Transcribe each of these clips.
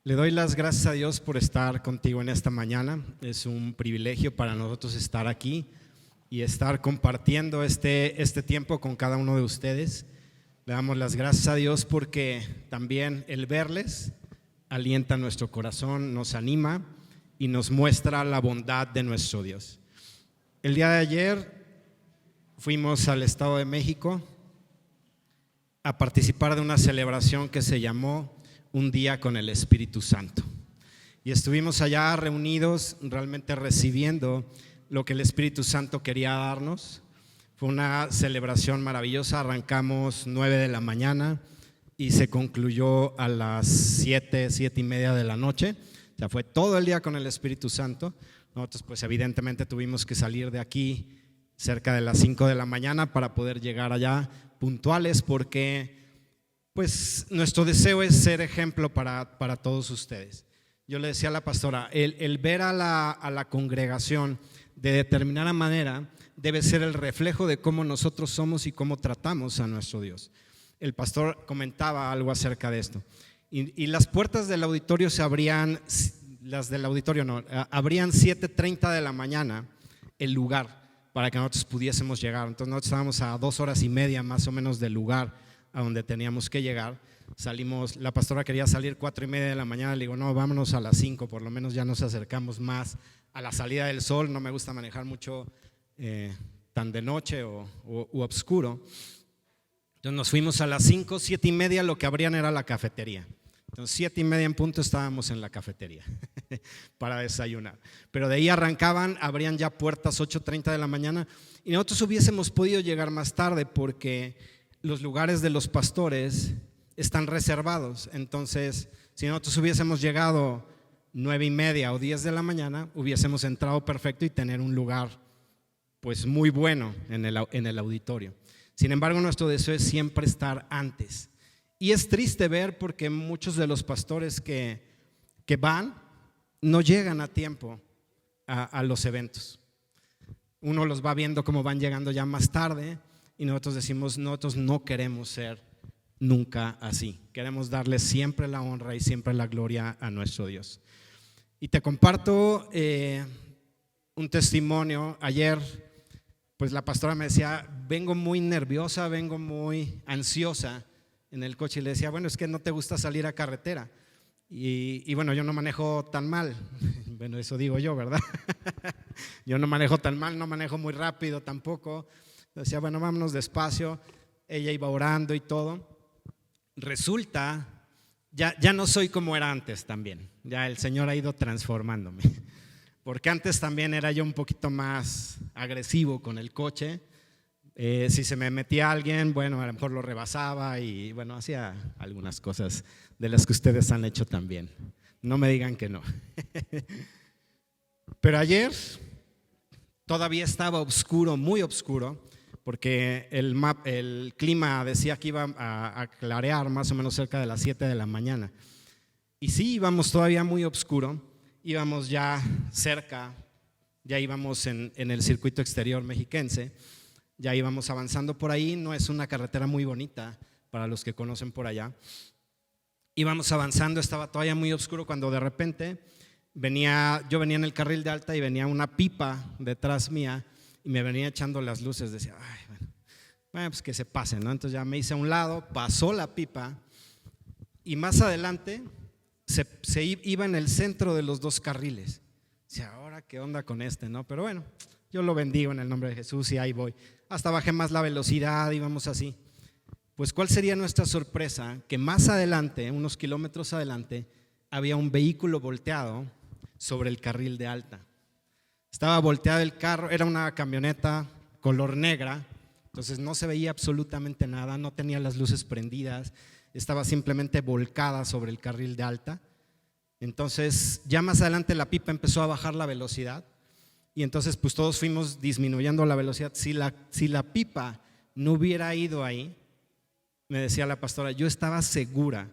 Le doy las gracias a Dios por estar contigo en esta mañana. Es un privilegio para nosotros estar aquí y estar compartiendo este tiempo con cada uno de ustedes. Le damos las gracias a Dios porque también el verles alienta nuestro corazón, nos anima y nos muestra la bondad de nuestro Dios. El día de ayer fuimos al Estado de México a participar de una celebración que se llamó Un día con el Espíritu Santo. Y estuvimos allá reunidos, realmente recibiendo lo que el Espíritu Santo quería darnos. Fue una celebración maravillosa. Arrancamos 9 de la mañana y se concluyó a las 7:30 de la noche. O sea, fue todo el día con el Espíritu Santo. Nosotros pues evidentemente tuvimos que salir de aquí cerca de las 5 de la mañana para poder llegar allá puntuales, porque pues nuestro deseo es ser ejemplo para todos ustedes. Yo le decía a la pastora, el ver a la congregación de determinada manera debe ser el reflejo de cómo nosotros somos y cómo tratamos a nuestro Dios. El pastor comentaba algo acerca de esto. Y las puertas del auditorio se abrían, las del auditorio no, abrían 7:30 de la mañana el lugar para que nosotros pudiésemos llegar. Entonces nosotros estábamos a 2 horas y media más o menos del lugar a donde teníamos que llegar. Salimos, la pastora quería salir 4:30 de la mañana, le digo, no, vámonos a las 5, por lo menos ya nos acercamos más a la salida del sol. No me gusta manejar mucho tan de noche u oscuro. Entonces nos fuimos a las 5, 7:30, lo que abrían era la cafetería. Entonces 7:30 en punto estábamos en la cafetería para desayunar. Pero de ahí arrancaban, abrían ya puertas 8:30 de la mañana y nosotros hubiésemos podido llegar más tarde porque los lugares de los pastores están reservados. Entonces, si nosotros hubiésemos llegado 9:30 o 10 de la mañana, hubiésemos entrado perfecto y tener un lugar pues muy bueno en el auditorio. Sin embargo, nuestro deseo es siempre estar antes. Y es triste ver porque muchos de los pastores que van no llegan a tiempo a los eventos. Uno los va viendo como van llegando ya más tarde. Y nosotros decimos, nosotros no queremos ser nunca así. Queremos darle siempre la honra y siempre la gloria a nuestro Dios. Y te comparto un testimonio. Ayer, pues la pastora me decía, vengo muy nerviosa, vengo muy ansiosa en el coche. Y le decía, bueno, es que no te gusta salir a carretera. Y bueno, yo no manejo tan mal. Bueno, eso digo yo, ¿verdad? Yo no manejo tan mal, no manejo muy rápido tampoco. Decía, bueno, vámonos despacio. Ella iba orando y todo. Resulta, ya no soy como era antes también. Ya el Señor ha ido transformándome. Porque antes también era yo un poquito más agresivo con el coche. Si se me metía alguien, bueno, a lo mejor lo rebasaba y bueno, hacía algunas cosas de las que ustedes han hecho también. No me digan que no. Pero ayer todavía estaba oscuro, muy oscuro, porque el clima decía que iba a clarear más o menos cerca de las 7 de la mañana. Y sí, íbamos todavía muy oscuro, íbamos ya cerca, ya íbamos en el circuito exterior mexiquense, ya íbamos avanzando por ahí. No es una carretera muy bonita para los que conocen por allá. Íbamos avanzando, estaba todavía muy oscuro cuando de repente yo venía en el carril de alta y venía una pipa detrás mía y me venía echando las luces. Decía, ay, bueno, pues que se pase, ¿no? Entonces ya me hice a un lado, pasó la pipa y más adelante se iba en el centro de los dos carriles. Decía, ahora qué onda con este, ¿no? Pero bueno, yo lo bendigo en el nombre de Jesús y ahí voy. Hasta bajé más la velocidad, íbamos así. Pues ¿cuál sería nuestra sorpresa? Que más adelante, unos kilómetros adelante, había un vehículo volteado sobre el carril de alta. Estaba volteado el carro, era una camioneta color negra, entonces no se veía absolutamente nada, no tenía las luces prendidas, estaba simplemente volcada sobre el carril de alta. Entonces ya más adelante la pipa empezó a bajar la velocidad y entonces pues todos fuimos disminuyendo la velocidad. Si la pipa no hubiera ido ahí, me decía la pastora, yo estaba segura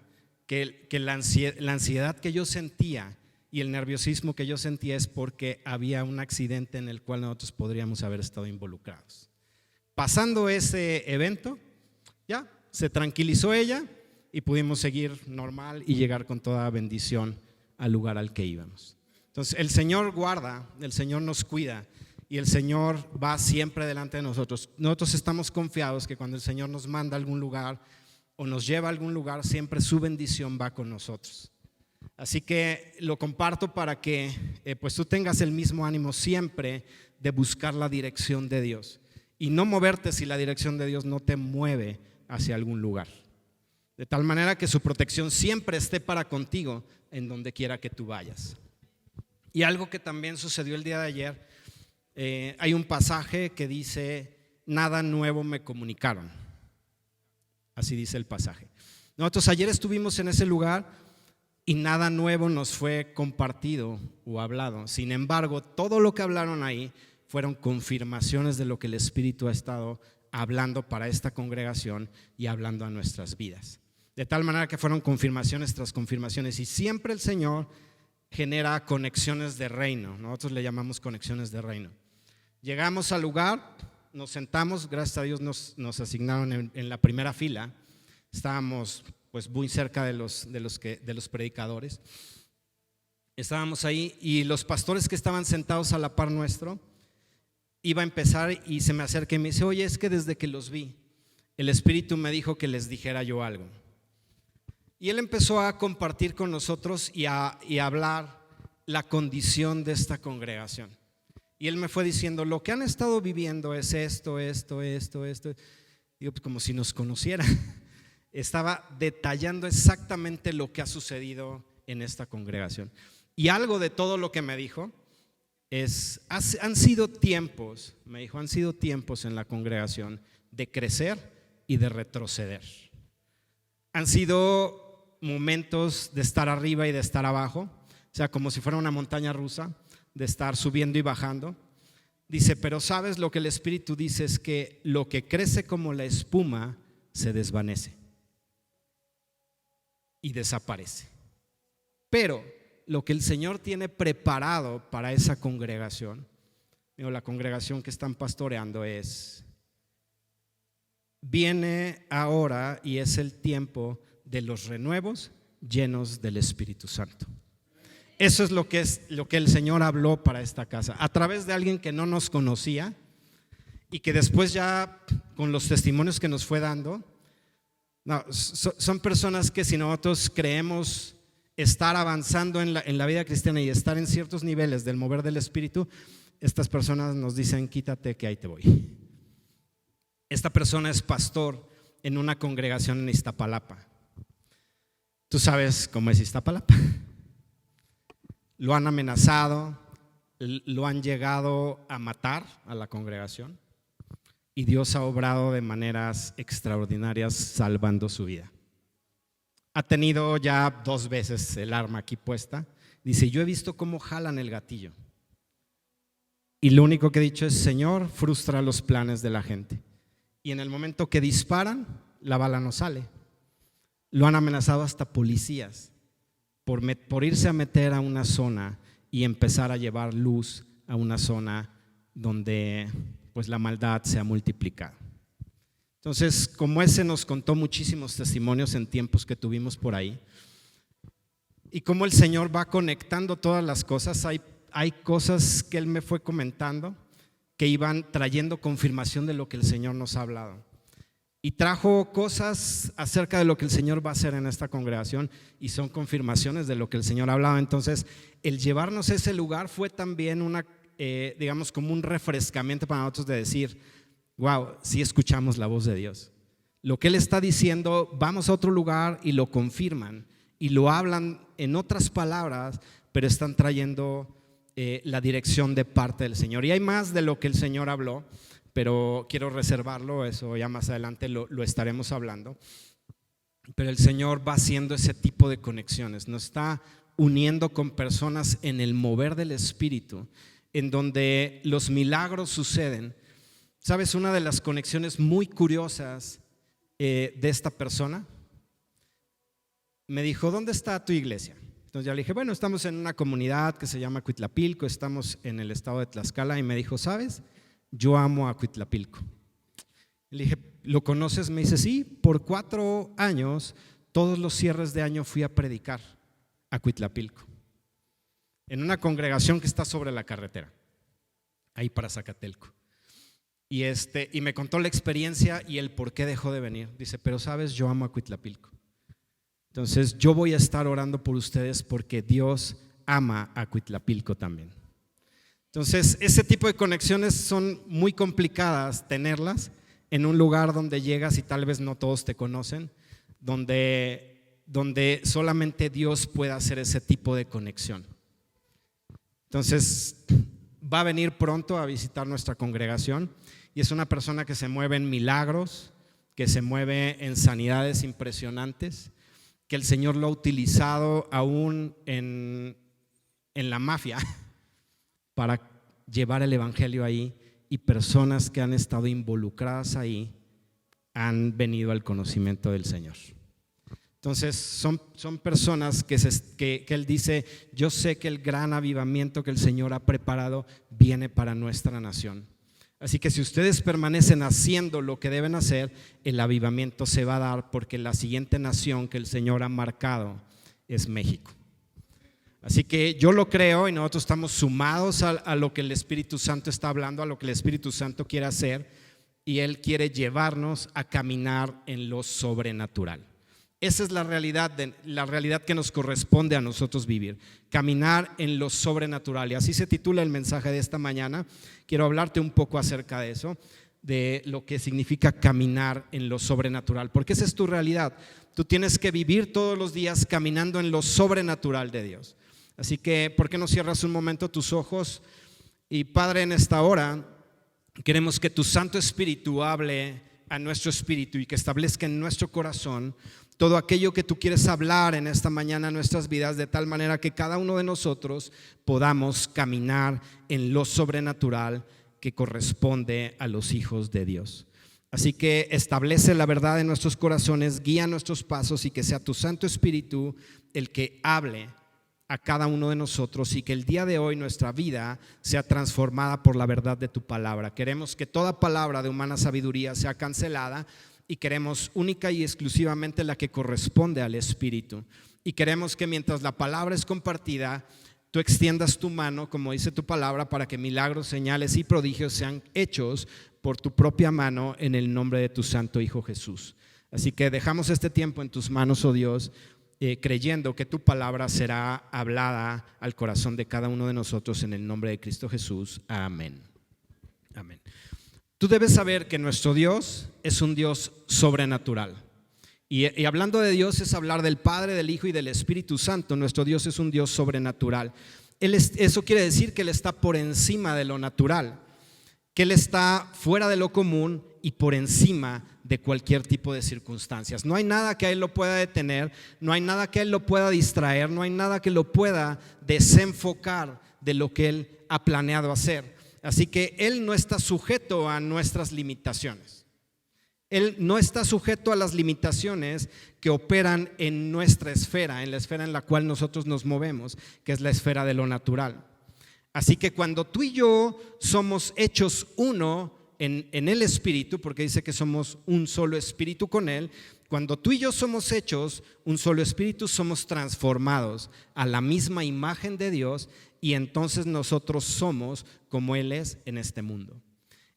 que la ansiedad que yo sentía y el nerviosismo que yo sentía es porque había un accidente en el cual nosotros podríamos haber estado involucrados. Pasando ese evento, ya se tranquilizó ella y pudimos seguir normal y llegar con toda bendición al lugar al que íbamos. Entonces el Señor guarda, el Señor nos cuida y el Señor va siempre delante de nosotros. Nosotros estamos confiados que cuando el Señor nos manda a algún lugar o nos lleva a algún lugar, siempre su bendición va con nosotros. Así que lo comparto para que pues tú tengas el mismo ánimo siempre de buscar la dirección de Dios y no moverte si la dirección de Dios no te mueve hacia algún lugar. De tal manera que su protección siempre esté para contigo en donde quiera que tú vayas. Y algo que también sucedió el día de ayer, hay un pasaje que dice: nada nuevo me comunicaron. Así dice el pasaje. Nosotros ayer estuvimos en ese lugar y nada nuevo nos fue compartido o hablado. Sin embargo, todo lo que hablaron ahí fueron confirmaciones de lo que el Espíritu ha estado hablando para esta congregación y hablando a nuestras vidas. De tal manera que fueron confirmaciones tras confirmaciones, y siempre el Señor genera conexiones de reino. Nosotros le llamamos conexiones de reino. Llegamos al lugar, nos sentamos, gracias a Dios nos asignaron en la primera fila. Estábamos pues muy cerca de los predicadores. Estábamos ahí y los pastores que estaban sentados a la par nuestro, iba a empezar y se me acerca y me dice: oye, es que desde que los vi, el Espíritu me dijo que les dijera yo algo. Y él empezó a compartir con nosotros y a hablar la condición de esta congregación. Y él me fue diciendo: lo que han estado viviendo es esto. Digo, pues como si nos conociera. Estaba detallando exactamente lo que ha sucedido en esta congregación. Y algo de todo lo que me dijo han sido tiempos, me dijo, han sido tiempos en la congregación de crecer y de retroceder. Han sido momentos de estar arriba y de estar abajo, o sea, como si fuera una montaña rusa, de estar subiendo y bajando. Dice, pero sabes, lo que el Espíritu dice es que lo que crece como la espuma se desvanece y desaparece. Pero lo que el Señor tiene preparado para esa congregación, la congregación que están pastoreando, viene ahora y es el tiempo de los renuevos llenos del Espíritu Santo. Eso es lo que el Señor habló para esta casa a través de alguien que no nos conocía y que después ya con los testimonios que nos fue dando, son personas que si nosotros creemos estar avanzando en la vida cristiana y estar en ciertos niveles del mover del Espíritu, estas personas nos dicen: quítate que ahí te voy. Esta persona es pastor en una congregación en Iztapalapa. ¿Tú sabes cómo es Iztapalapa? Lo han amenazado, lo han llegado a matar a la congregación, y Dios ha obrado de maneras extraordinarias salvando su vida. Ha tenido ya 2 veces el arma aquí puesta. Dice: yo he visto cómo jalan el gatillo y lo único que he dicho es: Señor, frustra los planes de la gente. Y en el momento que disparan, la bala no sale. Lo han amenazado hasta policías por irse a meter a una zona y empezar a llevar luz a una zona donde pues la maldad se ha multiplicado. Entonces, como ese nos contó muchísimos testimonios en tiempos que tuvimos por ahí, y como el Señor va conectando todas las cosas. Hay cosas que Él me fue comentando que iban trayendo confirmación de lo que el Señor nos ha hablado. Y trajo cosas acerca de lo que el Señor va a hacer en esta congregación, y son confirmaciones de lo que el Señor ha hablado. Entonces, el llevarnos a ese lugar fue también digamos, como un refrescamiento para nosotros de decir: wow, sí escuchamos la voz de Dios. Lo que Él está diciendo, vamos a otro lugar y lo confirman y lo hablan en otras palabras, pero están trayendo la dirección de parte del Señor. Y hay más de lo que el Señor habló, pero quiero reservarlo, eso ya más adelante lo estaremos hablando. Pero el Señor va haciendo ese tipo de conexiones, nos está uniendo con personas en el mover del Espíritu, en donde los milagros suceden. ¿Sabes? Una de las conexiones muy curiosas de esta persona me dijo: ¿dónde está tu iglesia? Entonces ya le dije: bueno, estamos en una comunidad que se llama Cuitlapilco, estamos en el estado de Tlaxcala. Y me dijo: ¿sabes? Yo amo a Cuitlapilco. Le dije: ¿lo conoces? Me dice: sí, por 4 años todos los cierres de año fui a predicar a Cuitlapilco, en una congregación que está sobre la carretera, ahí para Zacatelco. Y me contó la experiencia y el por qué dejó de venir. Dice, pero sabes, yo amo a Cuitlapilco. Entonces yo voy a estar orando por ustedes porque Dios ama a Cuitlapilco también. Entonces ese tipo de conexiones son muy complicadas tenerlas en un lugar donde llegas y tal vez no todos te conocen, donde solamente Dios puede hacer ese tipo de conexión. Entonces va a venir pronto a visitar nuestra congregación y es una persona que se mueve en milagros, que se mueve en sanidades impresionantes, que el Señor lo ha utilizado aún en la mafia para llevar el evangelio ahí, y personas que han estado involucradas ahí han venido al conocimiento del Señor. Entonces son personas que Él dice, yo sé que el gran avivamiento que el Señor ha preparado viene para nuestra nación. Así que si ustedes permanecen haciendo lo que deben hacer, el avivamiento se va a dar, porque la siguiente nación que el Señor ha marcado es México. Así que yo lo creo y nosotros estamos sumados a lo que el Espíritu Santo está hablando, a lo que el Espíritu Santo quiere hacer, y Él quiere llevarnos a caminar en lo sobrenatural. Esa es la realidad que nos corresponde a nosotros vivir, caminar en lo sobrenatural. Y así se titula el mensaje de esta mañana. Quiero hablarte un poco acerca de eso, de lo que significa caminar en lo sobrenatural, porque esa es tu realidad. Tú tienes que vivir todos los días caminando en lo sobrenatural de Dios. Así que, ¿por qué no cierras un momento tus ojos? Y Padre, en esta hora queremos que tu Santo Espíritu hable a nuestro espíritu y que establezca en nuestro corazón todo aquello que tú quieres hablar en esta mañana en nuestras vidas, de tal manera que cada uno de nosotros podamos caminar en lo sobrenatural que corresponde a los hijos de Dios. Así que establece la verdad en nuestros corazones, guía nuestros pasos, y que sea tu Santo Espíritu el que hable a cada uno de nosotros, y que el día de hoy nuestra vida sea transformada por la verdad de tu palabra. Queremos que toda palabra de humana sabiduría sea cancelada, y queremos única y exclusivamente la que corresponde al Espíritu. Y queremos que mientras la palabra es compartida, tú extiendas tu mano, como dice tu palabra, para que milagros, señales y prodigios sean hechos por tu propia mano, en el nombre de tu Santo Hijo Jesús. Así que dejamos este tiempo en tus manos, oh Dios, creyendo que tu palabra será hablada al corazón de cada uno de nosotros, en el nombre de Cristo Jesús. Amén. Amén. Tú debes saber que nuestro Dios es un Dios sobrenatural. Y hablando de Dios es hablar del Padre, del Hijo y del Espíritu Santo. Nuestro Dios es un Dios sobrenatural. Eso quiere decir que Él está por encima de lo natural, que Él está fuera de lo común y por encima de cualquier tipo de circunstancias. No hay nada que a Él lo pueda detener, no hay nada que a Él lo pueda distraer, no hay nada que lo pueda desenfocar de lo que Él ha planeado hacer. Así que Él no está sujeto a nuestras limitaciones. Él no está sujeto a las limitaciones que operan en nuestra esfera, en la esfera en la cual nosotros nos movemos, que es la esfera de lo natural. Así que cuando tú y yo somos hechos uno en el Espíritu, porque dice que somos un solo Espíritu con Él, cuando tú y yo somos hechos un solo Espíritu, somos transformados a la misma imagen de Dios, y entonces nosotros somos como Él es en este mundo.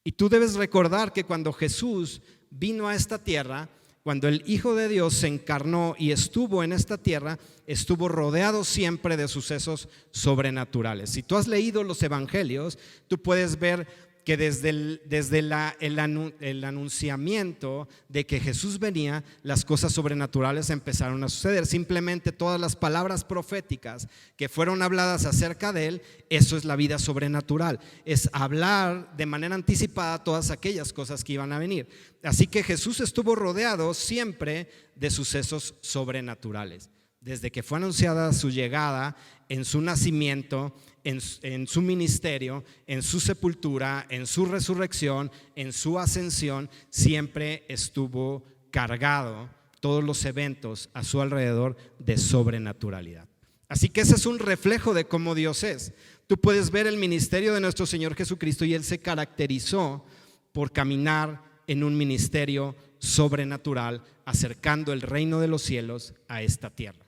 Y tú debes recordar que cuando Jesús vino a esta tierra, cuando el Hijo de Dios se encarnó y estuvo en esta tierra, estuvo rodeado siempre de sucesos sobrenaturales. Si tú has leído los evangelios, tú puedes ver que desde el anunciamiento de que Jesús venía, las cosas sobrenaturales empezaron a suceder. Simplemente todas las palabras proféticas que fueron habladas acerca de Él, eso es la vida sobrenatural, es hablar de manera anticipada todas aquellas cosas que iban a venir. Así que Jesús estuvo rodeado siempre de sucesos sobrenaturales, desde que fue anunciada su llegada, en su nacimiento, en su ministerio, en su sepultura, en su resurrección, en su ascensión. Siempre estuvo cargado, todos los eventos a su alrededor, de sobrenaturalidad. Así que ese es un reflejo de cómo Dios es. Tú puedes ver el ministerio de nuestro Señor Jesucristo, y Él se caracterizó por caminar en un ministerio sobrenatural, acercando el reino de los cielos a esta tierra.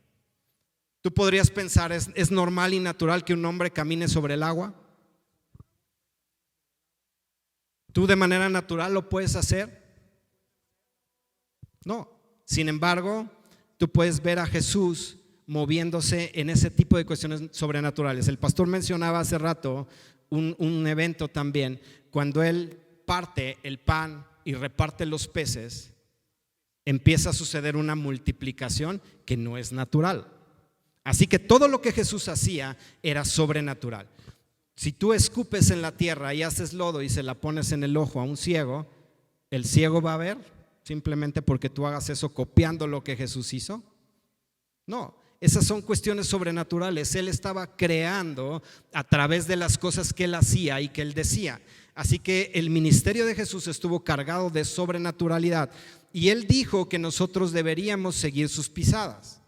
Tú podrías pensar, ¿es normal y natural que un hombre camine sobre el agua? ¿Tú de manera natural lo puedes hacer? No. Sin embargo, tú puedes ver a Jesús moviéndose en ese tipo de cuestiones sobrenaturales. El pastor mencionaba hace rato un evento también, cuando él parte el pan y reparte los peces, empieza a suceder una multiplicación que no es natural. Así que todo lo que Jesús hacía era sobrenatural. Si tú escupes en la tierra y haces lodo y se la pones en el ojo a un ciego, ¿el ciego va a ver simplemente porque tú hagas eso copiando lo que Jesús hizo? No, esas son cuestiones sobrenaturales. Él estaba creando a través de las cosas que él hacía y que él decía. Así que el ministerio de Jesús estuvo cargado de sobrenaturalidad, y él dijo que nosotros deberíamos seguir sus pisadas.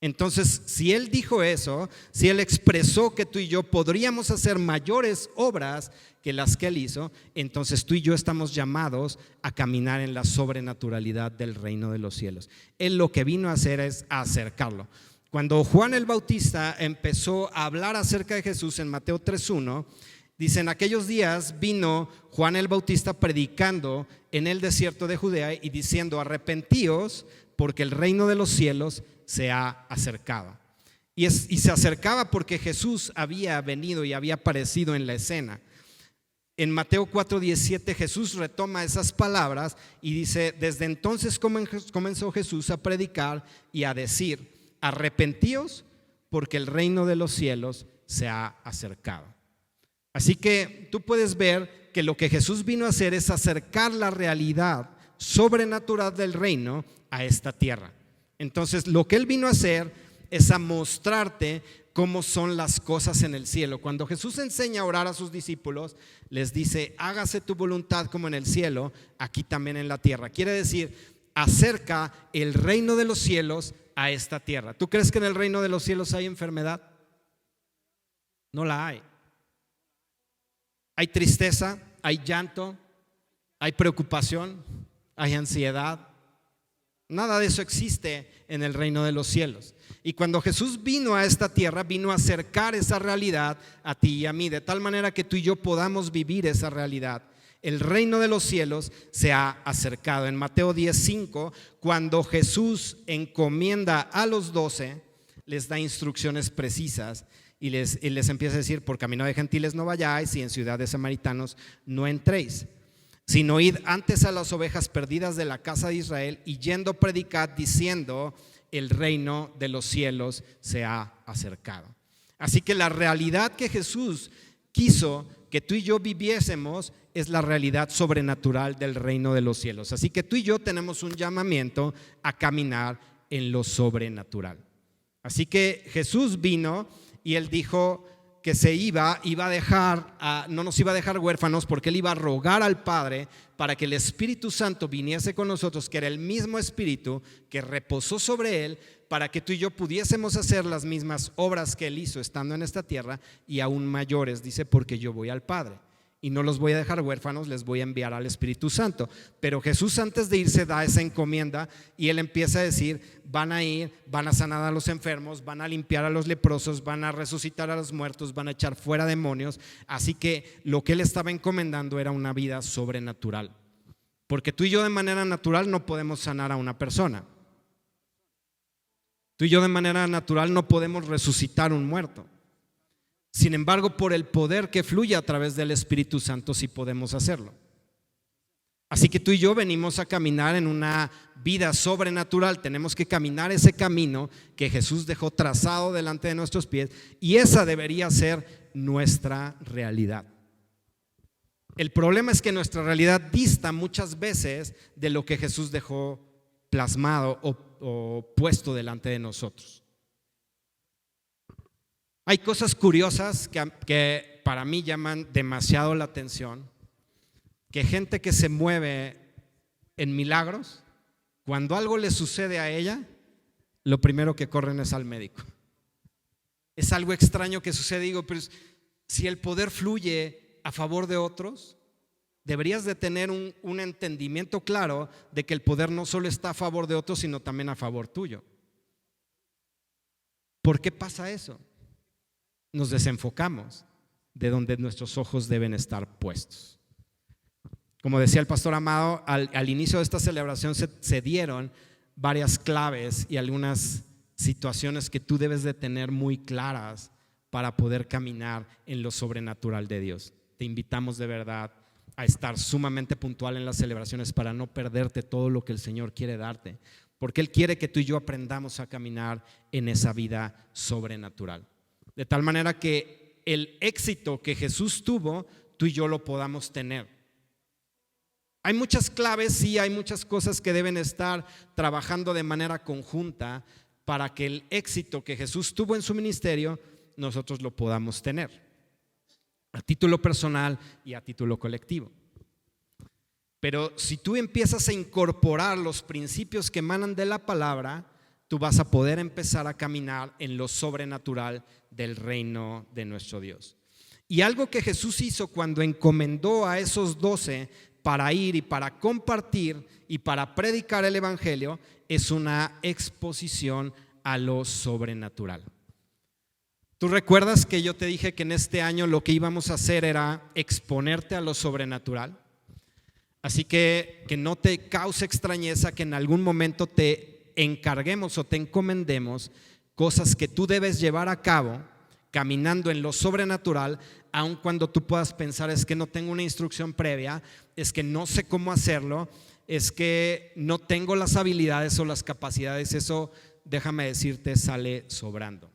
Entonces, si él dijo eso, si él expresó que tú y yo podríamos hacer mayores obras que las que él hizo, entonces tú y yo estamos llamados a caminar en la sobrenaturalidad del reino de los cielos. Él lo que vino a hacer es a acercarlo. Cuando Juan el Bautista empezó a hablar acerca de Jesús en Mateo 3:1, dice: en aquellos días vino Juan el Bautista predicando en el desierto de Judea y diciendo: arrepentíos, porque el reino de los cielos se ha acercado. Y se acercaba porque Jesús había venido y había aparecido en la escena. En Mateo 4:17 Jesús retoma esas palabras y dice: desde entonces comenzó Jesús a predicar y a decir: arrepentíos, porque el reino de los cielos se ha acercado. Así que tú puedes ver que lo que Jesús vino a hacer es acercar la realidad sobrenatural del reino a esta tierra. Entonces, lo que él vino a hacer es a mostrarte cómo son las cosas en el cielo. Cuando Jesús enseña a orar a sus discípulos, les dice: hágase tu voluntad como en el cielo, aquí también en la tierra. Quiere decir, acerca el reino de los cielos a esta tierra. ¿Tú crees que en el reino de los cielos hay enfermedad? No la hay. Hay tristeza, hay llanto, hay preocupación, hay ansiedad. Nada de eso existe en el reino de los cielos. Y cuando Jesús vino a esta tierra, vino a acercar esa realidad a ti y a mí, de tal manera que tú y yo podamos vivir esa realidad. El reino de los cielos se ha acercado. En Mateo 10:5, cuando Jesús encomienda a los 12, les da instrucciones precisas y les empieza a decir: por camino de gentiles no vayáis, y en ciudad de samaritanos no entréis, sino id antes a las ovejas perdidas de la casa de Israel, y yendo predicad diciendo: el reino de los cielos se ha acercado. Así que la realidad que Jesús quiso que tú y yo viviésemos es la realidad sobrenatural del reino de los cielos. Así que tú y yo tenemos un llamamiento a caminar en lo sobrenatural. Así que Jesús vino y él dijo que no nos iba a dejar huérfanos, porque él iba a rogar al Padre para que el Espíritu Santo viniese con nosotros, que era el mismo Espíritu que reposó sobre él, para que tú y yo pudiésemos hacer las mismas obras que él hizo estando en esta tierra, y aún mayores, dice, porque yo voy al Padre y no los voy a dejar huérfanos, les voy a enviar al Espíritu Santo. Pero Jesús, antes de irse, da esa encomienda y él empieza a decir: van a ir, van a sanar a los enfermos, van a limpiar a los leprosos, van a resucitar a los muertos, van a echar fuera demonios. Así que lo que él estaba encomendando era una vida sobrenatural, porque tú y yo de manera natural no podemos sanar a una persona. Tú y yo de manera natural no podemos resucitar un muerto. Sin embargo, por el poder que fluye a través del Espíritu Santo, sí podemos hacerlo. Así que tú y yo venimos a caminar en una vida sobrenatural. Tenemos que caminar ese camino que Jesús dejó trazado delante de nuestros pies, y esa debería ser nuestra realidad. El problema es que nuestra realidad dista muchas veces de lo que Jesús dejó plasmado o puesto delante de nosotros. Hay cosas curiosas que para mí llaman demasiado la atención, que gente que se mueve en milagros, cuando algo le sucede a ella, lo primero que corren es al médico. Es algo extraño que sucede. Digo, pero si el poder fluye a favor de otros, Deberías de tener un entendimiento claro de que el poder no solo está a favor de otros, sino también a favor tuyo. ¿Por qué pasa eso? Nos desenfocamos de donde nuestros ojos deben estar puestos. Como decía el pastor Amado, al inicio de esta celebración se dieron varias claves y algunas situaciones que tú debes de tener muy claras para poder caminar en lo sobrenatural de Dios. Te invitamos de verdad a estar sumamente puntual en las celebraciones para no perderte todo lo que el Señor quiere darte, porque Él quiere que tú y yo aprendamos a caminar en esa vida sobrenatural. De tal manera que el éxito que Jesús tuvo, tú y yo lo podamos tener. Hay muchas claves, sí, hay muchas cosas que deben estar trabajando de manera conjunta para que el éxito que Jesús tuvo en su ministerio, nosotros lo podamos tener, a título personal y a título colectivo. Pero si tú empiezas a incorporar los principios que emanan de la palabra, tú vas a poder empezar a caminar en lo sobrenatural del reino de nuestro Dios. Y algo que Jesús hizo cuando encomendó a esos 12 para ir y para compartir y para predicar el evangelio es una exposición a lo sobrenatural. ¿Tú recuerdas que yo te dije que en este año lo que íbamos a hacer era exponerte a lo sobrenatural? Así que no te cause extrañeza que en algún momento te encarguemos o te encomendemos cosas que tú debes llevar a cabo caminando en lo sobrenatural, aun cuando tú puedas pensar es que no tengo una instrucción previa, es que no sé cómo hacerlo, es que no tengo las habilidades o las capacidades. Eso, déjame decirte, sale sobrando.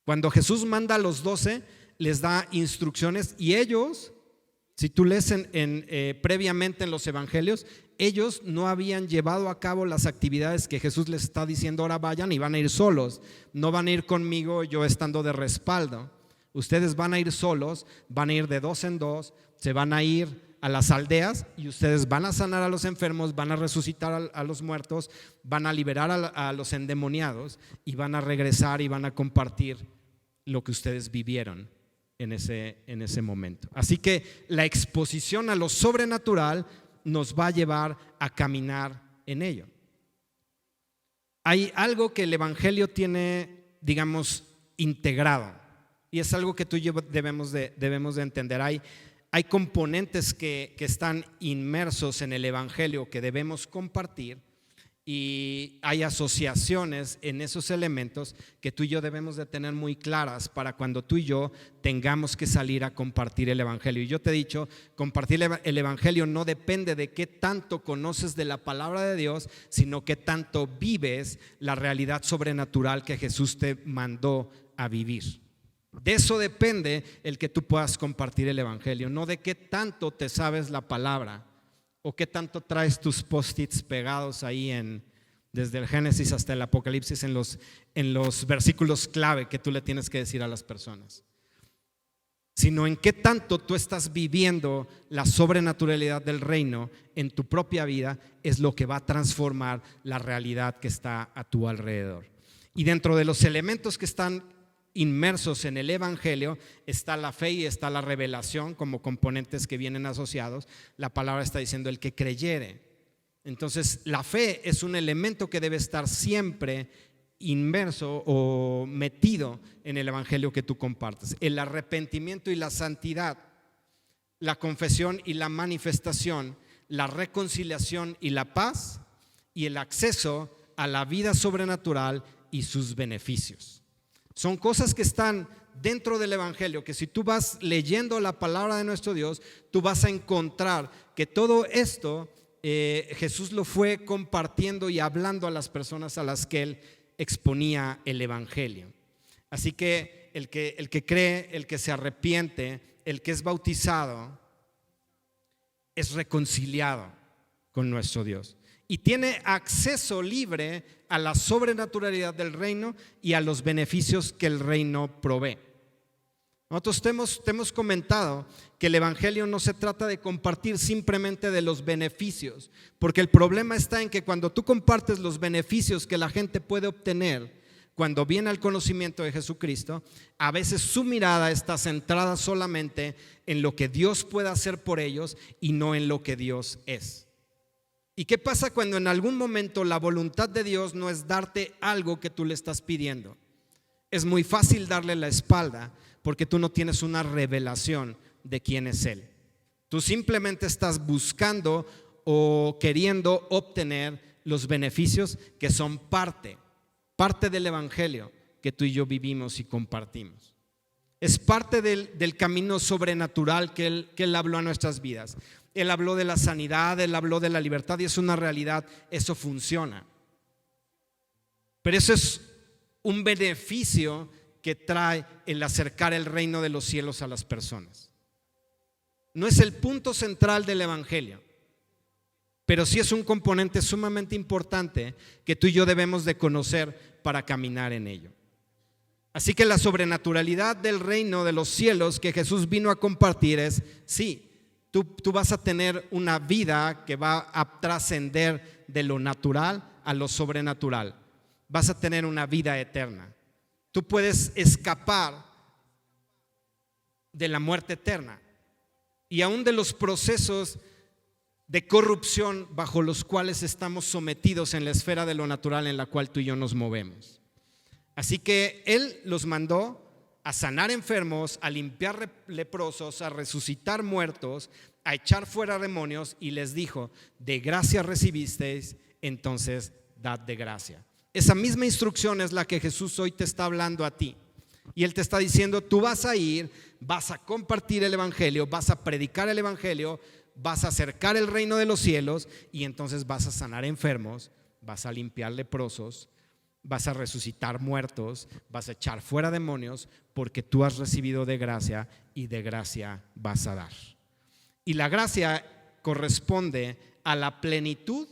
Cuando Jesús manda a los 12, les da instrucciones y ellos, si tú lees previamente en los evangelios, ellos no habían llevado a cabo las actividades que Jesús les está diciendo ahora vayan, y van a ir solos, no van a ir conmigo yo estando de respaldo. Ustedes van a ir solos, van a ir de 2 en 2, se van a ir a las aldeas y ustedes van a sanar a los enfermos, van a resucitar a los muertos, van a liberar a los endemoniados y van a regresar y van a compartir lo que ustedes vivieron en ese momento. Así que la exposición a lo sobrenatural nos va a llevar a caminar en ello. Hay algo que el evangelio tiene, digamos, integrado, y es algo que tú y yo debemos de entender. Hay componentes que están inmersos en el evangelio que debemos compartir, y hay asociaciones en esos elementos que tú y yo debemos de tener muy claras para cuando tú y yo tengamos que salir a compartir el evangelio. Y yo te he dicho, compartir el evangelio no depende de qué tanto conoces de la palabra de Dios, sino qué tanto vives la realidad sobrenatural que Jesús te mandó a vivir. De eso depende el que tú puedas compartir el evangelio, no de qué tanto te sabes la palabra o qué tanto traes tus post-its pegados ahí desde el Génesis hasta el Apocalipsis en los versículos clave que tú le tienes que decir a las personas, sino en qué tanto tú estás viviendo la sobrenaturalidad del reino en tu propia vida. Es lo que va a transformar la realidad que está a tu alrededor. Y dentro de los elementos que están inmersos en el evangelio está la fe y está la revelación como componentes que vienen asociados. La palabra está diciendo el que creyere. Entonces la fe es un elemento que debe estar siempre inmerso o metido en el evangelio que tú compartes. El arrepentimiento y la santidad, la confesión y la manifestación, la reconciliación y la paz, y el acceso a la vida sobrenatural y sus beneficios. Son cosas que están dentro del evangelio, que si tú vas leyendo la palabra de nuestro Dios, tú vas a encontrar que todo esto Jesús lo fue compartiendo y hablando a las personas a las que Él exponía el evangelio. Así que el que cree, el que se arrepiente, el que es bautizado, es reconciliado con nuestro Dios y tiene acceso libre a la sobrenaturalidad del reino y a los beneficios que el reino provee. Nosotros te hemos comentado que el evangelio no se trata de compartir simplemente de los beneficios, porque el problema está en que cuando tú compartes los beneficios que la gente puede obtener cuando viene al conocimiento de Jesucristo, a veces su mirada está centrada solamente en lo que Dios puede hacer por ellos y no en lo que Dios es. ¿Y qué pasa cuando en algún momento la voluntad de Dios no es darte algo que tú le estás pidiendo? Es muy fácil darle la espalda porque tú no tienes una revelación de quién es Él. Tú simplemente estás buscando o queriendo obtener los beneficios que son parte del evangelio que tú y yo vivimos y compartimos. Es parte del camino sobrenatural que Él habló a nuestras vidas. Él habló de la sanidad, Él habló de la libertad y es una realidad, eso funciona. Pero eso es un beneficio que trae el acercar el reino de los cielos a las personas. No es el punto central del evangelio, pero sí es un componente sumamente importante que tú y yo debemos de conocer para caminar en ello. Así que la sobrenaturalidad del reino de los cielos que Jesús vino a compartir es, sí, tú vas a tener una vida que va a trascender de lo natural a lo sobrenatural. Vas a tener una vida eterna. Tú puedes escapar de la muerte eterna y aún de los procesos de corrupción bajo los cuales estamos sometidos en la esfera de lo natural en la cual tú y yo nos movemos. Así que Él los mandó a sanar enfermos, a limpiar leprosos, a resucitar muertos, a echar fuera demonios y les dijo: de gracia recibisteis, entonces dad de gracia. Esa misma instrucción es la que Jesús hoy te está hablando a ti. Y Él te está diciendo: tú vas a ir, vas a compartir el evangelio, vas a predicar el evangelio, vas a acercar el reino de los cielos y entonces vas a sanar enfermos, vas a limpiar leprosos, vas a resucitar muertos, vas a echar fuera demonios, porque tú has recibido de gracia y de gracia vas a dar. Y la gracia corresponde a la plenitud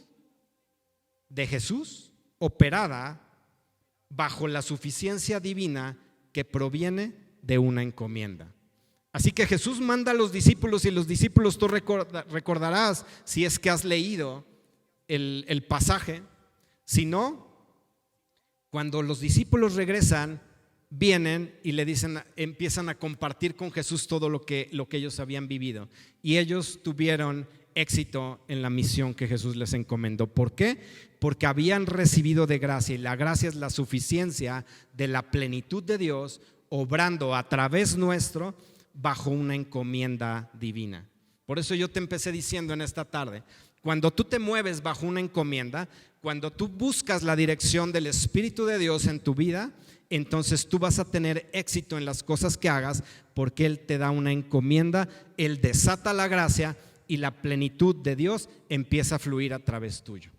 de Jesús operada bajo la suficiencia divina que proviene de una encomienda. Así que Jesús manda a los discípulos y los discípulos, tú recordarás si es que has leído el pasaje. Si no, cuando los discípulos regresan, vienen y le dicen, empiezan a compartir con Jesús todo lo que ellos habían vivido. Y ellos tuvieron éxito en la misión que Jesús les encomendó. ¿Por qué? Porque habían recibido de gracia, y la gracia es la suficiencia de la plenitud de Dios obrando a través nuestro bajo una encomienda divina. Por eso yo te empecé diciendo en esta tarde, cuando tú te mueves bajo una encomienda, cuando tú buscas la dirección del Espíritu de Dios en tu vida, entonces tú vas a tener éxito en las cosas que hagas, porque Él te da una encomienda, Él desata la gracia y la plenitud de Dios empieza a fluir a través tuyo.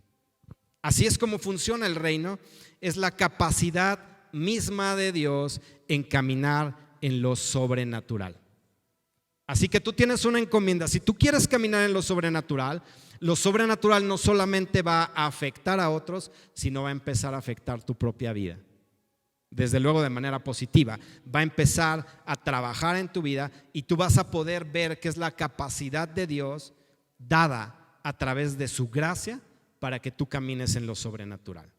Así es como funciona el reino, es la capacidad misma de Dios en caminar en lo sobrenatural. Así que tú tienes una encomienda. Si tú quieres caminar en lo sobrenatural no solamente va a afectar a otros, sino va a empezar a afectar tu propia vida. Desde luego de manera positiva. Va a empezar a trabajar en tu vida y tú vas a poder ver que es la capacidad de Dios dada a través de su gracia para que tú camines en lo sobrenatural.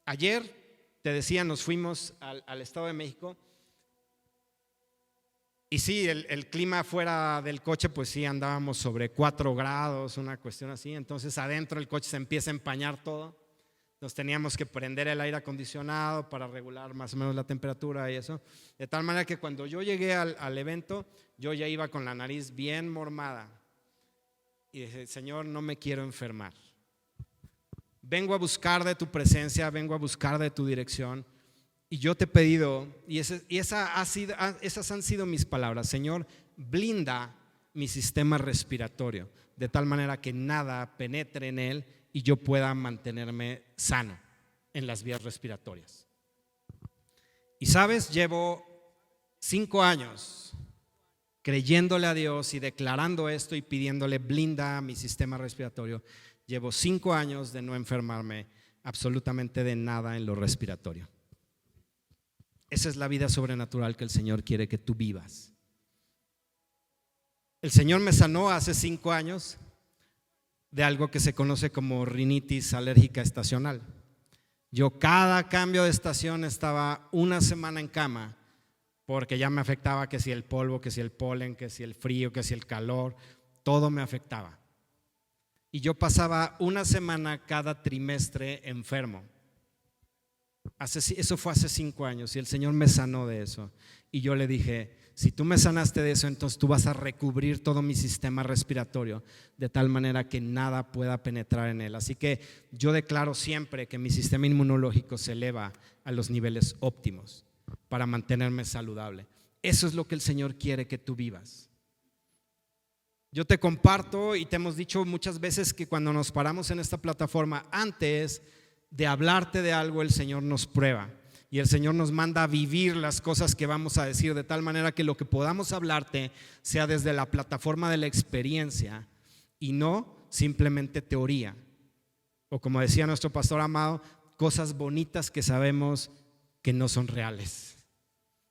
Ayer, te decía, nos fuimos al Estado de México. Y sí, el clima fuera del coche, pues sí, andábamos sobre 4 grados, una cuestión así. Entonces adentro el coche se empieza a empañar todo. Nos teníamos que prender el aire acondicionado para regular más o menos la temperatura y eso. De tal manera que cuando yo llegué al evento, yo ya iba con la nariz bien mormada. Y dije: Señor, no me quiero enfermar. Vengo a buscar de tu presencia, vengo a buscar de tu dirección. Y yo te he pedido, y esas han sido mis palabras: Señor, blinda mi sistema respiratorio de tal manera que nada penetre en él y yo pueda mantenerme sano en las vías respiratorias. Y sabes, llevo 5 años creyéndole a Dios y declarando esto y pidiéndole: blinda mi sistema respiratorio. Llevo 5 años de no enfermarme absolutamente de nada en lo respiratorio. Esa es la vida sobrenatural que el Señor quiere que tú vivas. El Señor me sanó hace 5 años de algo que se conoce como rinitis alérgica estacional. Yo cada cambio de estación estaba una semana en cama porque ya me afectaba que si el polvo, que si el polen, que si el frío, que si el calor, todo me afectaba. Y yo pasaba una semana cada trimestre enfermo. Eso fue hace 5 años y el Señor me sanó de eso. Y yo le dije, si tú me sanaste de eso, entonces tú vas a recubrir todo mi sistema respiratorio de tal manera que nada pueda penetrar en él. Así que yo declaro siempre que mi sistema inmunológico se eleva a los niveles óptimos para mantenerme saludable. Eso es lo que el Señor quiere que tú vivas. Yo te comparto y te hemos dicho muchas veces que cuando nos paramos en esta plataforma, antes de hablarte de algo, el Señor nos prueba y el Señor nos manda a vivir las cosas que vamos a decir, de tal manera que lo que podamos hablarte sea desde la plataforma de la experiencia y no simplemente teoría, o como decía nuestro pastor amado, cosas bonitas que sabemos que no son reales,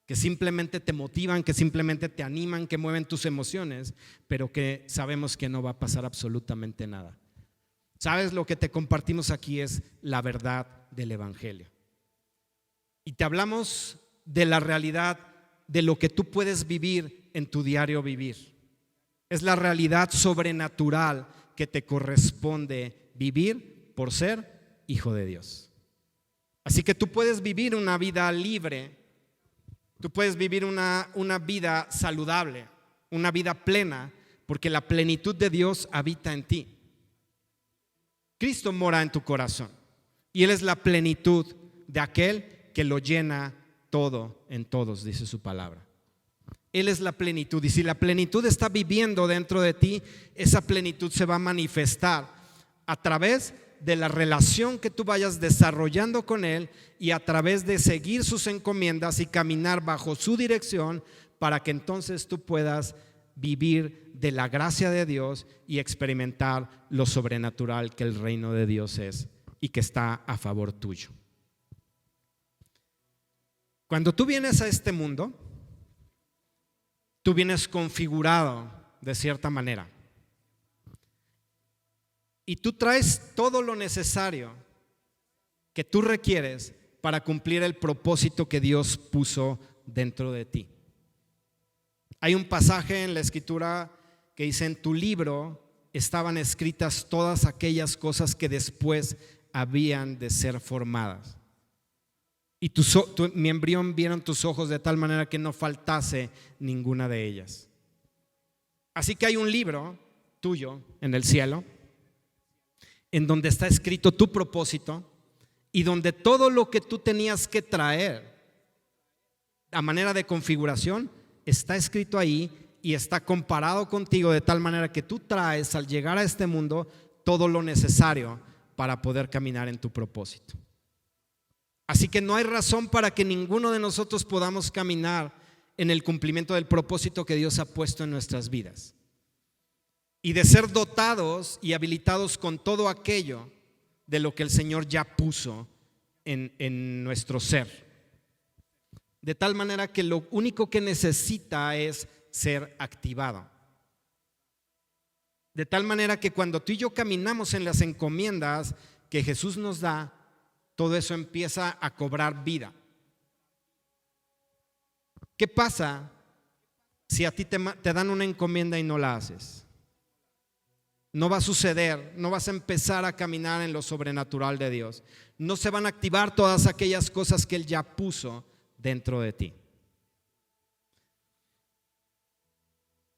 que simplemente te motivan, que simplemente te animan, que mueven tus emociones, pero que sabemos que no va a pasar absolutamente nada. ¿Sabes? Lo que te compartimos aquí es la verdad del Evangelio. Y te hablamos de la realidad de lo que tú puedes vivir en tu diario vivir. Es la realidad sobrenatural que te corresponde vivir por ser hijo de Dios. Así que tú puedes vivir una vida libre, tú puedes vivir una vida saludable, una vida plena, porque la plenitud de Dios habita en ti. Cristo mora en tu corazón y Él es la plenitud de aquel que lo llena todo en todos, dice su palabra. Él es la plenitud, y si la plenitud está viviendo dentro de ti, esa plenitud se va a manifestar a través de la relación que tú vayas desarrollando con Él y a través de seguir sus encomiendas y caminar bajo su dirección, para que entonces tú puedas vivir de la gracia de Dios y experimentar lo sobrenatural que el reino de Dios es y que está a favor tuyo. Cuando tú vienes a este mundo, tú vienes configurado de cierta manera y tú traes todo lo necesario que tú requieres para cumplir el propósito que Dios puso dentro de ti. Hay un pasaje en la Escritura que dice: en tu libro estaban escritas todas aquellas cosas que después habían de ser formadas. Y mi embrión vieron tus ojos de tal manera que no faltase ninguna de ellas. Así que hay un libro tuyo en el cielo, en donde está escrito tu propósito y donde todo lo que tú tenías que traer a manera de configuración está escrito ahí y está comparado contigo, de tal manera que tú traes al llegar a este mundo todo lo necesario para poder caminar en tu propósito. Así que no hay razón para que ninguno de nosotros podamos caminar en el cumplimiento del propósito que Dios ha puesto en nuestras vidas y de ser dotados y habilitados con todo aquello de lo que el Señor ya puso en nuestro ser. De tal manera que lo único que necesita es ser activado. De tal manera que cuando tú y yo caminamos en las encomiendas que Jesús nos da, todo eso empieza a cobrar vida. ¿Qué pasa si a ti te dan una encomienda y no la haces? No va a suceder, no vas a empezar a caminar en lo sobrenatural de Dios. No se van a activar todas aquellas cosas que Él ya puso dentro de ti.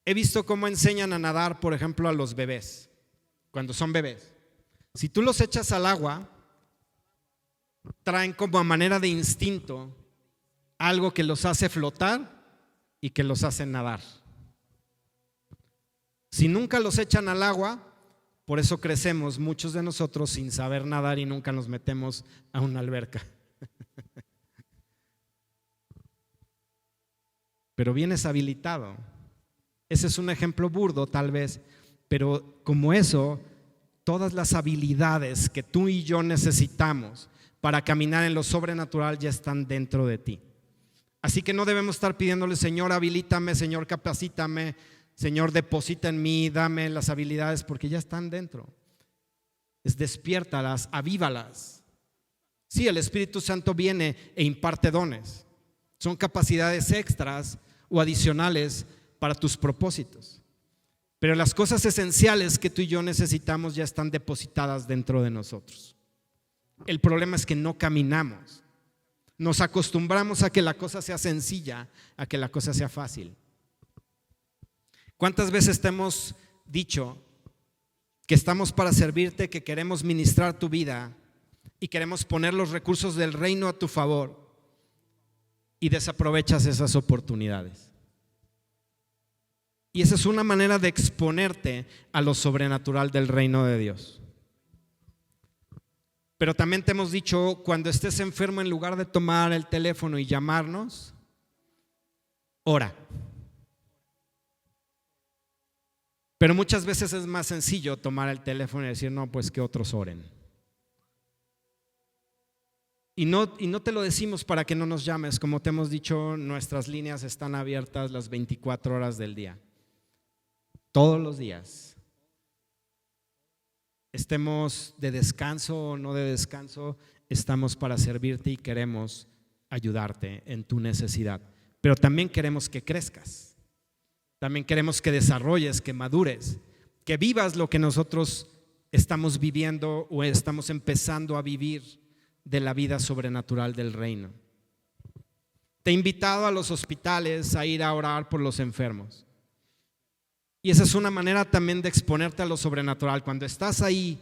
He visto cómo enseñan a nadar, por ejemplo, a los bebés, cuando son bebés. Si tú los echas al agua, traen como a manera de instinto algo que los hace flotar y que los hace nadar. Si nunca los echan al agua, por eso crecemos muchos de nosotros sin saber nadar y nunca nos metemos a una alberca. Pero vienes habilitado. Ese es un ejemplo burdo tal vez, pero como eso, todas las habilidades que tú y yo necesitamos para caminar en lo sobrenatural ya están dentro de ti. Así que no debemos estar pidiéndole: Señor, habilítame, Señor, capacítame, Señor, deposita en mí, dame las habilidades, porque ya están dentro. Despiértalas, avívalas. Sí, el Espíritu Santo viene e imparte dones. Son capacidades extras o adicionales para tus propósitos. Pero las cosas esenciales que tú y yo necesitamos ya están depositadas dentro de nosotros. El problema es que no caminamos. Nos acostumbramos a que la cosa sea sencilla, a que la cosa sea fácil. ¿Cuántas veces te hemos dicho que estamos para servirte, que queremos ministrar tu vida y queremos poner los recursos del reino a tu favor y desaprovechas esas oportunidades? Y esa es una manera de exponerte a lo sobrenatural del reino de Dios. Pero también te hemos dicho, cuando estés enfermo, en lugar de tomar el teléfono y llamarnos, ora. Pero muchas veces es más sencillo tomar el teléfono y decir, no, pues que otros oren. Y no te lo decimos para que no nos llames. Como te hemos dicho, nuestras líneas están abiertas las 24 horas del día. Todos los días. Estemos de descanso o no de descanso, estamos para servirte y queremos ayudarte en tu necesidad. Pero también queremos que crezcas. También queremos que desarrolles, que madures, que vivas lo que nosotros estamos viviendo o estamos empezando a vivir de la vida sobrenatural del reino. Te he invitado a los hospitales a ir a orar por los enfermos. Y esa es una manera también de exponerte a lo sobrenatural. Cuando estás ahí,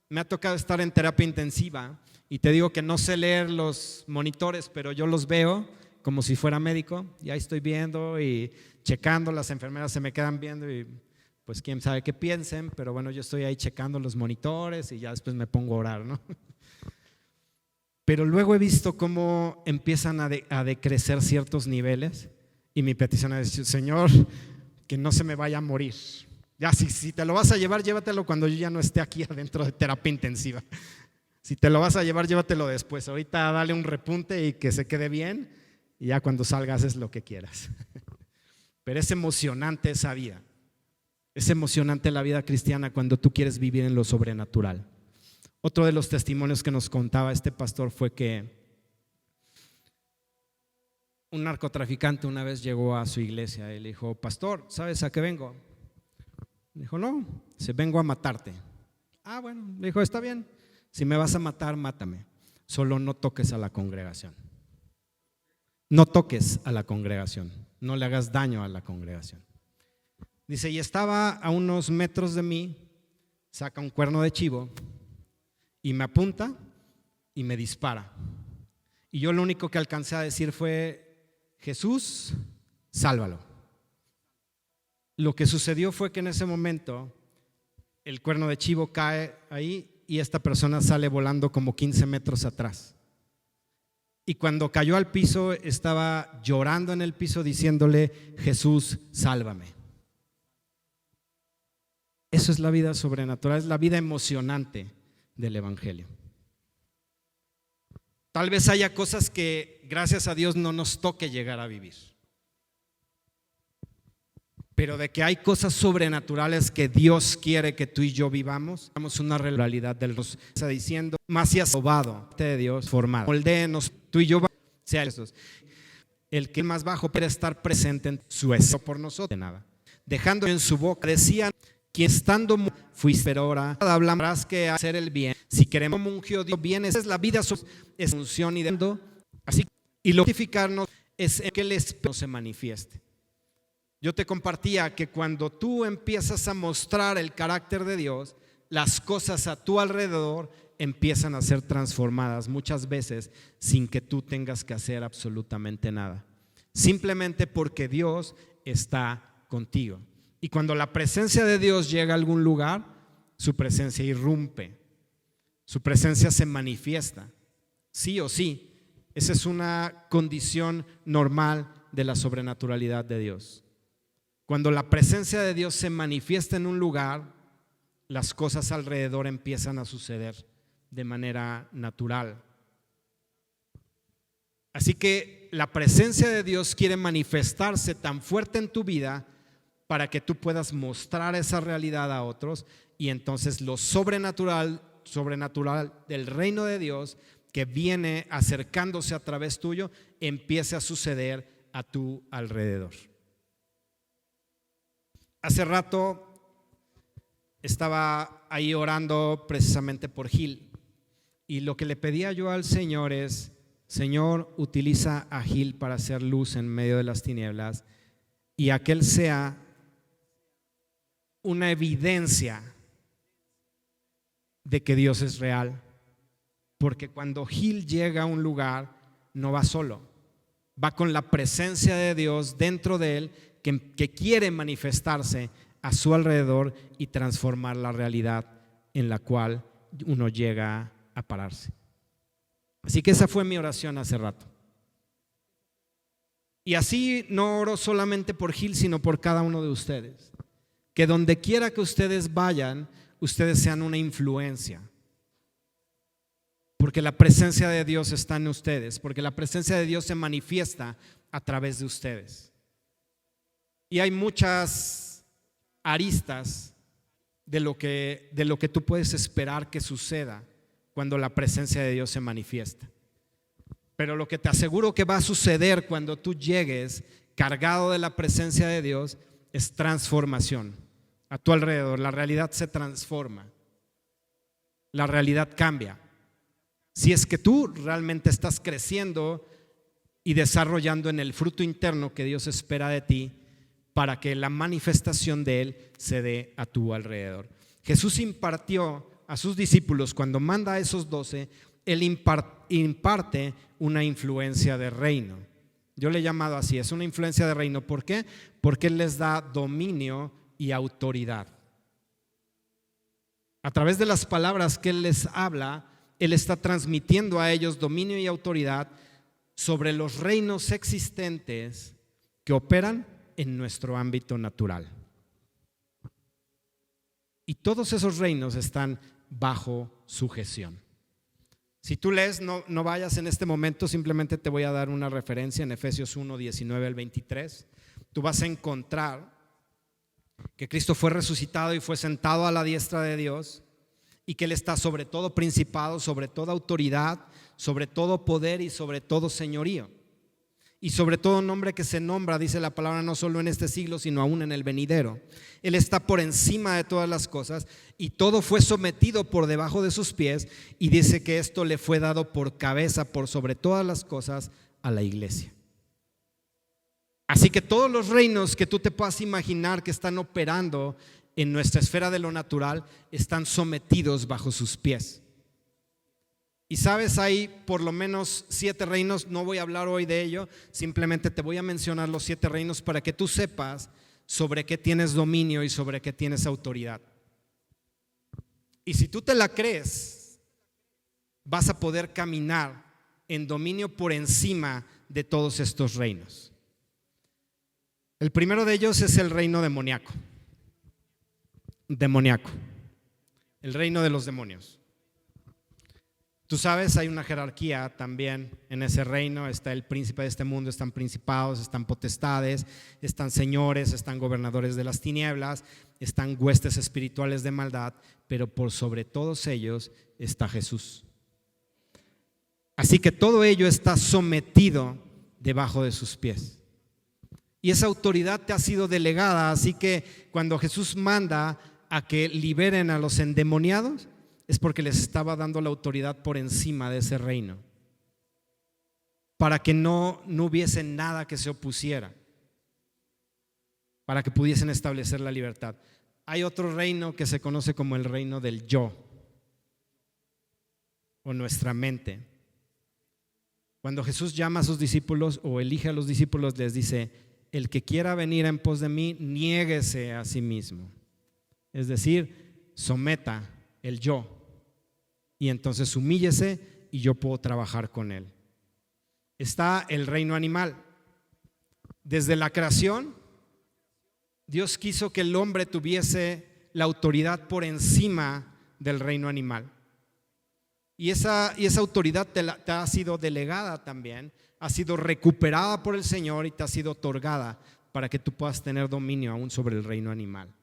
me ha tocado estar en terapia intensiva y te digo que no sé leer los monitores, pero yo los veo como si fuera médico y ahí estoy viendo y checando, las enfermeras se me quedan viendo y pues quién sabe qué piensen, pero bueno, yo estoy ahí checando los monitores y ya después me pongo a orar, ¿no? Pero luego he visto cómo empiezan a decrecer ciertos niveles y mi petición es, Señor, que no se me vaya a morir. Ya, si te lo vas a llevar, llévatelo cuando yo ya no esté aquí adentro de terapia intensiva. Si te lo vas a llevar, llévatelo después. Ahorita dale un repunte y que se quede bien y ya cuando salgas haces lo que quieras. Pero es emocionante esa vida. Es emocionante la vida cristiana cuando tú quieres vivir en lo sobrenatural. Otro de los testimonios que nos contaba este pastor fue que un narcotraficante una vez llegó a su iglesia y le dijo, pastor, ¿sabes a qué vengo? Le dijo, no, vengo a matarte. Ah, bueno, le dijo, está bien, si me vas a matar, mátame, solo no toques a la congregación. No toques a la congregación, no le hagas daño a la congregación. Dice, y estaba a unos metros de mí, saca un cuerno de chivo y me apunta y me dispara. Y yo lo único que alcancé a decir fue, Jesús, sálvalo. Lo que sucedió fue que en ese momento el cuerno de chivo cae ahí y esta persona sale volando como 15 metros atrás. Y cuando cayó al piso estaba llorando en el piso diciéndole, Jesús, sálvame. Eso es la vida sobrenatural, es la vida emocionante del evangelio. Tal vez haya cosas que gracias a Dios no nos toque llegar a vivir, pero de que hay cosas sobrenaturales que Dios quiere que tú y yo vivamos, tenemos una realidad del Dios está diciendo, más si has probado de Dios formado, moldéenos, tú y yo sea esos. El que más bajo puede estar presente en su eso por nosotros de nada, dejando en su boca decían, quien estando fuiste, pero ahora hablamos que hacer el bien, si queremos como ungió Dios bien, esa es la vida, es función y dando, así y lo glorificarnos es que el Espíritu se manifieste. Yo te compartía que cuando tú empiezas a mostrar el carácter de Dios, las cosas a tu alrededor empiezan a ser transformadas muchas veces sin que tú tengas que hacer absolutamente nada, simplemente porque Dios está contigo. Y cuando la presencia de Dios llega a algún lugar, su presencia irrumpe, su presencia se manifiesta, sí o sí. Esa es una condición normal de la sobrenaturalidad de Dios. Cuando la presencia de Dios se manifiesta en un lugar, las cosas alrededor empiezan a suceder de manera natural. Así que la presencia de Dios quiere manifestarse tan fuerte en tu vida para que tú puedas mostrar esa realidad a otros y entonces lo sobrenatural del reino de Dios que viene acercándose a través tuyo empiece a suceder a tu alrededor. Hace rato estaba ahí orando precisamente por Gil, y lo que le pedía yo al Señor es: Señor, utiliza a Gil para hacer luz en medio de las tinieblas, y a que él sea una evidencia de que Dios es real. Porque cuando Gil llega a un lugar, no va solo, va con la presencia de Dios dentro de él, que quiere manifestarse a su alrededor y transformar la realidad en la cual uno llega a pararse. Así que esa fue mi oración hace rato. Y así no oro solamente por Gil, sino por cada uno de ustedes. Que donde quiera que ustedes vayan, ustedes sean una influencia. Porque la presencia de Dios está en ustedes, porque la presencia de Dios se manifiesta a través de ustedes. Y hay muchas aristas de lo que tú puedes esperar que suceda cuando la presencia de Dios se manifiesta. Pero lo que te aseguro que va a suceder cuando tú llegues cargado de la presencia de Dios es transformación a tu alrededor. La realidad se transforma, la realidad cambia. Si es que tú realmente estás creciendo y desarrollando en el fruto interno que Dios espera de ti, para que la manifestación de Él se dé a tu alrededor. Jesús impartió a sus discípulos, cuando manda a esos 12, Él imparte una influencia de reino. Yo le he llamado así, es una influencia de reino. ¿Por qué? Porque Él les da dominio y autoridad. A través de las palabras que Él les habla, Él está transmitiendo a ellos dominio y autoridad sobre los reinos existentes que operan en nuestro ámbito natural. Y todos esos reinos están bajo sujeción. Si tú lees, no vayas en este momento, simplemente te voy a dar una referencia en Efesios 1, 19 al 23. Tú vas a encontrar que Cristo fue resucitado y fue sentado a la diestra de Dios, y que Él está sobre todo principado, sobre toda autoridad, sobre todo poder y sobre todo señorío. Y sobre todo nombre que se nombra, dice la palabra, no solo en este siglo, sino aún en el venidero. Él está por encima de todas las cosas, y todo fue sometido por debajo de sus pies, y dice que esto le fue dado por cabeza, por sobre todas las cosas, a la iglesia. Así que todos los reinos que tú te puedas imaginar que están operando en nuestra esfera de lo natural están sometidos bajo sus pies. Y sabes, hay por lo menos 7 reinos. No voy a hablar hoy de ello, simplemente te voy a mencionar los 7 reinos para que tú sepas sobre qué tienes dominio y sobre qué tienes autoridad. Y si tú te la crees, vas a poder caminar en dominio por encima de todos estos reinos. El primero de ellos es el reino demoníaco. El reino de los demonios. Tú sabes, hay una jerarquía también en ese reino. Está el príncipe de este mundo, están principados, están potestades, están señores, están gobernadores de las tinieblas, están huestes espirituales de maldad, pero por sobre todos ellos está Jesús. Así que todo ello está sometido debajo de sus pies. Y esa autoridad te ha sido delegada, así que cuando Jesús manda a que liberen a los endemoniados, es porque les estaba dando la autoridad por encima de ese reino, para que no hubiese nada que se opusiera, para que pudiesen establecer la libertad. Hay otro reino que se conoce como el reino del yo, o nuestra mente. Cuando Jesús llama a sus discípulos o elige a los discípulos, les dice: el que quiera venir en pos de mí, niéguese a sí mismo. Es decir, someta el yo, y entonces humíllese y yo puedo trabajar con él. Está el reino animal. Desde la creación, Dios quiso que el hombre tuviese la autoridad por encima del reino animal. Y esa autoridad te ha sido delegada también, ha sido recuperada por el Señor y te ha sido otorgada para que tú puedas tener dominio aún sobre el reino animal.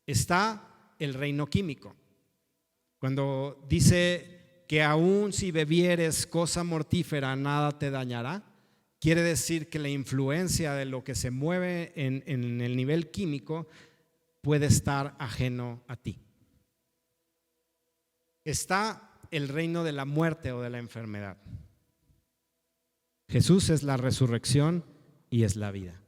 Está el reino químico. Cuando dice que aun si bebieres cosa mortífera, nada te dañará. Quiere decir que la influencia de lo que se mueve en el nivel químico puede estar ajeno a ti. Está el reino de la muerte o de la enfermedad. Jesús es la resurrección y es la vida.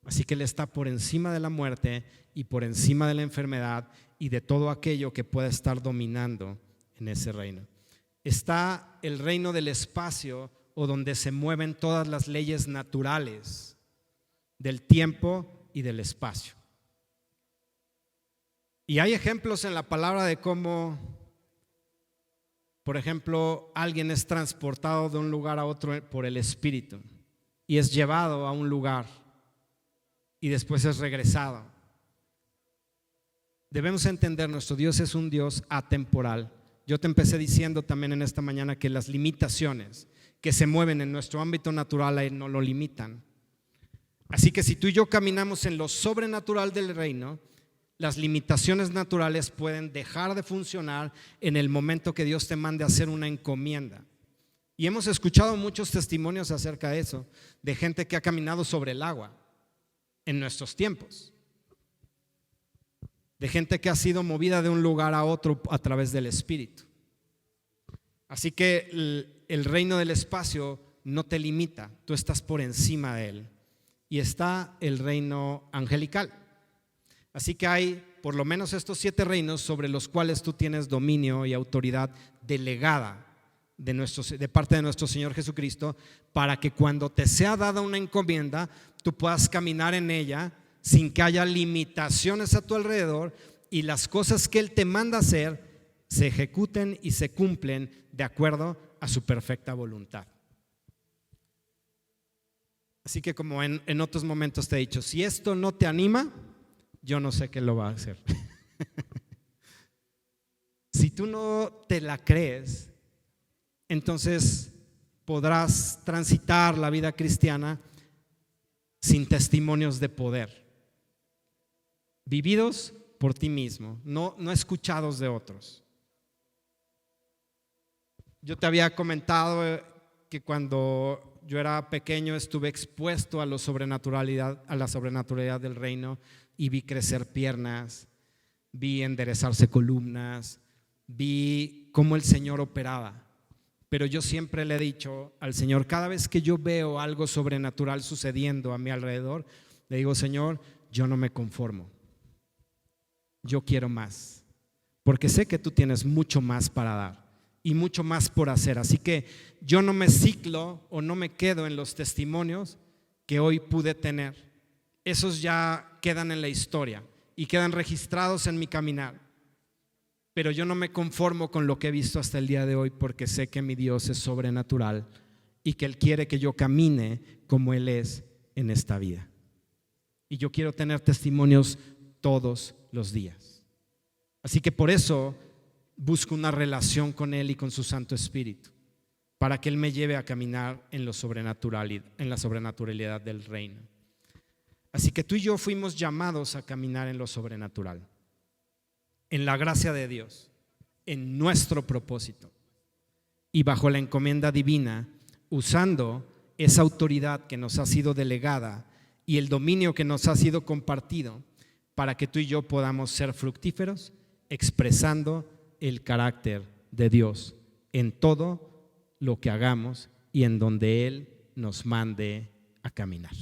Así que Él está por encima de la muerte y por encima de la enfermedad y de todo aquello que pueda estar dominando en ese reino. Está el reino del espacio, o donde se mueven todas las leyes naturales del tiempo y del espacio. Y hay ejemplos en la palabra de cómo, por ejemplo, alguien es transportado de un lugar a otro por el Espíritu y es llevado a un lugar y después es regresado. Debemos entender, nuestro Dios es un Dios atemporal. Yo te empecé diciendo también en esta mañana que las limitaciones que se mueven en nuestro ámbito natural a Él no lo limitan. Así que si tú y yo caminamos en lo sobrenatural del reino, las limitaciones naturales pueden dejar de funcionar en el momento que Dios te mande a hacer una encomienda. Y hemos escuchado muchos testimonios acerca de eso, de gente que ha caminado sobre el agua en nuestros tiempos, de gente que ha sido movida de un lugar a otro a través del Espíritu. Así que el reino del espacio no te limita, tú estás por encima de él. Y está el reino angelical. Así que hay por lo menos estos 7 reinos sobre los cuales tú tienes dominio y autoridad delegada de parte de nuestro Señor Jesucristo, para que cuando te sea dada una encomienda, tú puedas caminar en ella sin que haya limitaciones a tu alrededor y las cosas que Él te manda hacer se ejecuten y se cumplen de acuerdo a su perfecta voluntad. Así que como en otros momentos te he dicho, si esto no te anima, yo no sé qué lo va a hacer. Si tú no te la crees, entonces podrás transitar la vida cristiana sin testimonios de poder, vividos por ti mismo, no escuchados de otros. Yo te había comentado que cuando yo era pequeño estuve expuesto a la sobrenaturalidad del reino y vi crecer piernas, vi enderezarse columnas, vi cómo el Señor operaba. Pero yo siempre le he dicho al Señor, cada vez que yo veo algo sobrenatural sucediendo a mi alrededor, le digo: Señor, yo no me conformo, yo quiero más, porque sé que tú tienes mucho más para dar y mucho más por hacer. Así que yo no me ciclo o no me quedo en los testimonios que hoy pude tener. Esos ya quedan en la historia y quedan registrados en mi caminar. Pero yo no me conformo con lo que he visto hasta el día de hoy, porque sé que mi Dios es sobrenatural y que Él quiere que yo camine como Él es en esta vida. Y yo quiero tener testimonios todos los días. Así que por eso busco una relación con Él y con su Santo Espíritu, para que Él me lleve a caminar en la sobrenaturalidad del reino. Así que tú y yo fuimos llamados a caminar en lo sobrenatural, en la gracia de Dios, en nuestro propósito y bajo la encomienda divina, usando esa autoridad que nos ha sido delegada y el dominio que nos ha sido compartido, para que tú y yo podamos ser fructíferos, expresando el carácter de Dios en todo lo que hagamos y en donde Él nos mande a caminar.